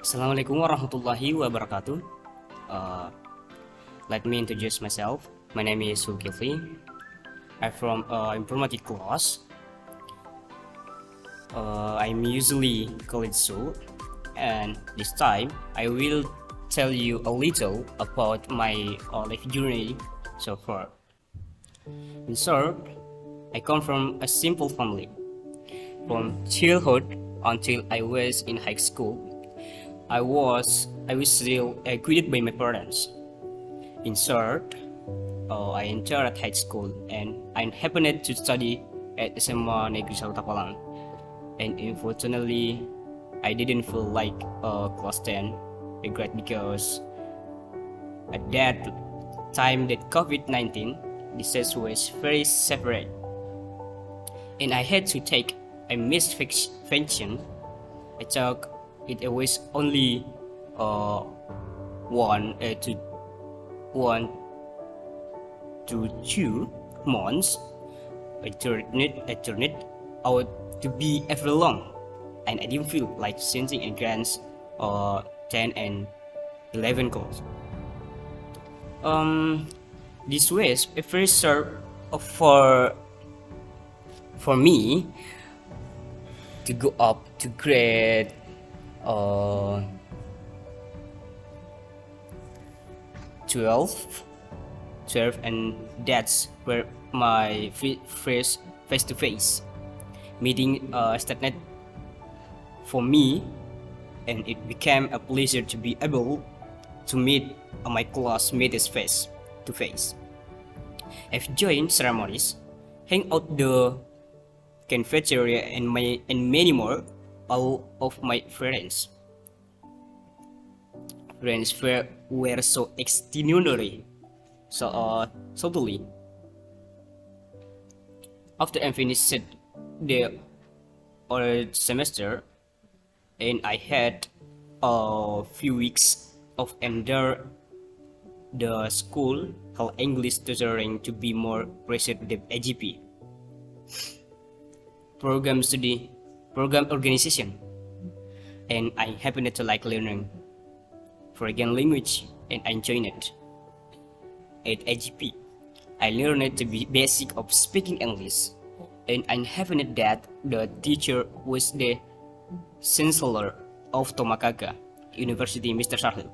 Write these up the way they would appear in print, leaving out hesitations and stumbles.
Assalamualaikum warahmatullahi wabarakatuh. Uh, Let me introduce myself. My name is Zulkifli. I'm from informatic class. I'm usually called Zul, and this time I will tell you a little about my life journey so far. In short, I come from a simple family. From childhood until I was in high school, I was still guided by my parents. In short, I entered high school and I happened to study at SMA Negeri 1 Tapalang. And unfortunately, I didn't feel like class 10 regret because at that time that COVID-19 disease was very severe and I had to take a missed function. I took it was only one one to 2 months. I turned it out to be ever long, and I didn't feel like changing against 10 and 11 calls. This was a very start for me to go up to grade uh 12 12, and that's where my first face-to-face meeting started for me, and it became a pleasure to be able to meet my classmates face to face. I've joined ceremonies, hang out the cafeteria, and many more. All of my friends were so extraordinary, so totally. After I finished the semester, and I had a few weeks of under the school held English tutoring to be more pressured with the AGP program organization, and I happened to like learning foreign language and I joined it. At AGP, I learned the basic of speaking English, and I happened that the teacher was the chancellor of Tomakaga University, Mr. Sahil.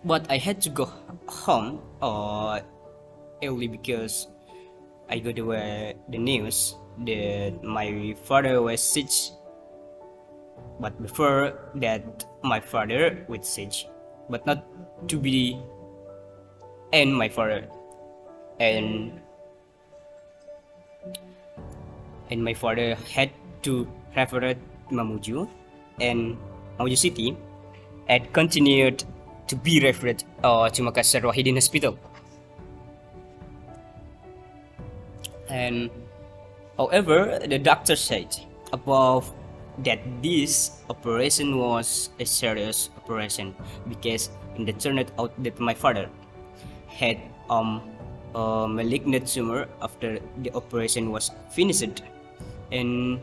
But I had to go home early because I got the news that my father was sick. But before that, my father was sick, but not to be, and my father and my father had to refer Mamuju, and Mamuju City had continued to be referred to Makassar Wahidin Hospital. And however, the doctor said above that this operation was a serious operation because it turned out that my father had a malignant tumor after the operation was finished, and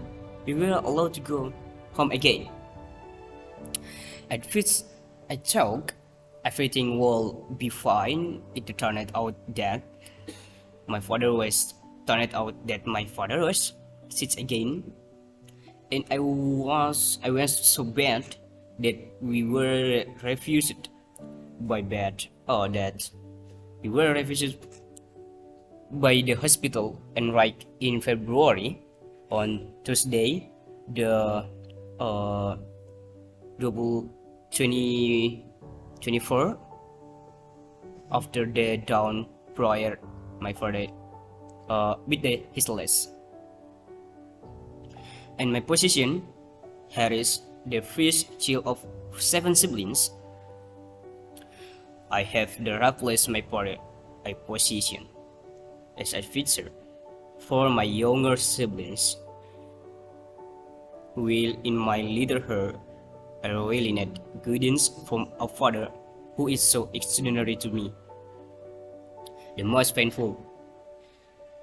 we were allowed to go home again. At first, I thought everything will be fine. It turned out that my father was sick again, and I was so bad that we were refused by the hospital. And right in February, on Tuesday, the double 2024, after the dawn prior, my father with his last. And my position, Harris, the first child of 7 siblings, I have the replace my father a position as a fixer for my younger siblings. Will in my leaderhood, I really need guidance from a father who is so extraordinary to me. The most painful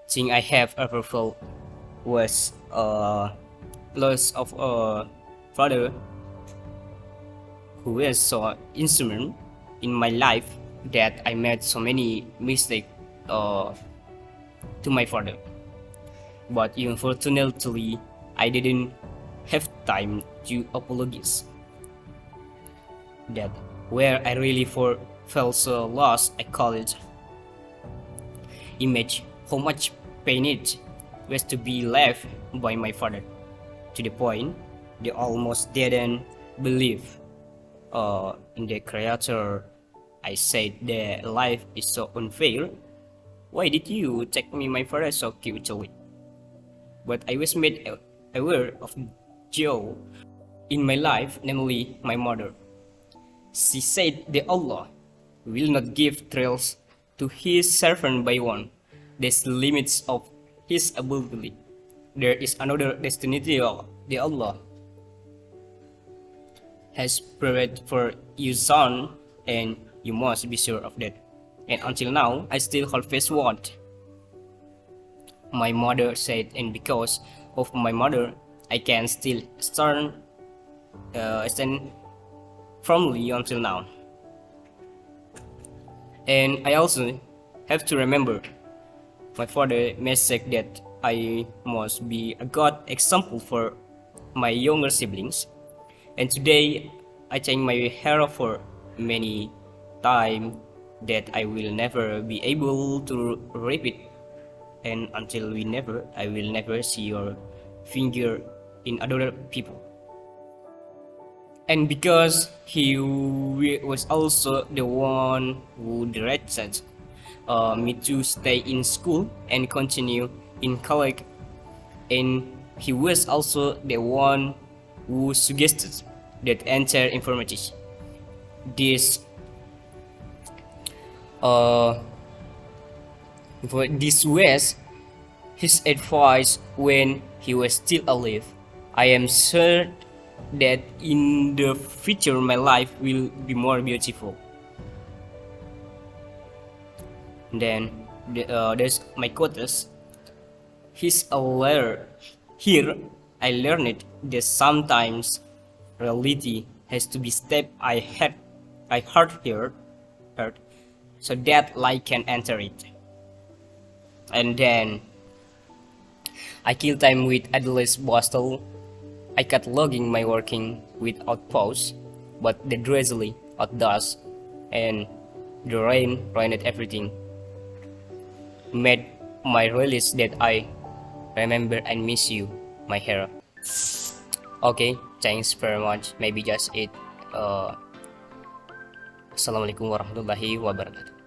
thing I have ever felt was loss of a father who is so instrumental in my life that I made so many mistakes to my father. But unfortunately, I didn't have time to apologize. That where I really felt so lost, I call it. Image how much pain it was to be left by my father, to the point they almost didn't believe in the creator. I said that life is so unfair. Why did you take me my father so cutely? But I was made aware of Joe in my life, namely my mother. She said that Allah will not give thrills to his servant by one. There's the limits of his ability. There is another destiny the Allah has prepared for you, son, and you must be sure of that. And until now, I still hold fast what my mother said, and because of my mother, I can still stand firmly until now. And I also have to remember my father message that I must be a God example for my younger siblings. And today I thank my hero for many times that I will never be able to repeat. And until I will never see your finger in other people. And because he was also the one who directed me to stay in school and continue in college, and he was also the one who suggested that enter informatics. This was his advice when he was still alive. I am sure that in the future my life will be more beautiful. Then there's my quotes. He's aware. Here I learned that sometimes reality has to be step I heard here, so that light can enter it. And then I kill time with endless bustle. I cut logging my working without pause, but the drizzly out dust and the rain ruined everything. Made my release that I remember and miss you, my hero. Okay, thanks very much. Maybe just it. Assalamualaikum warahmatullahi wabarakatuh.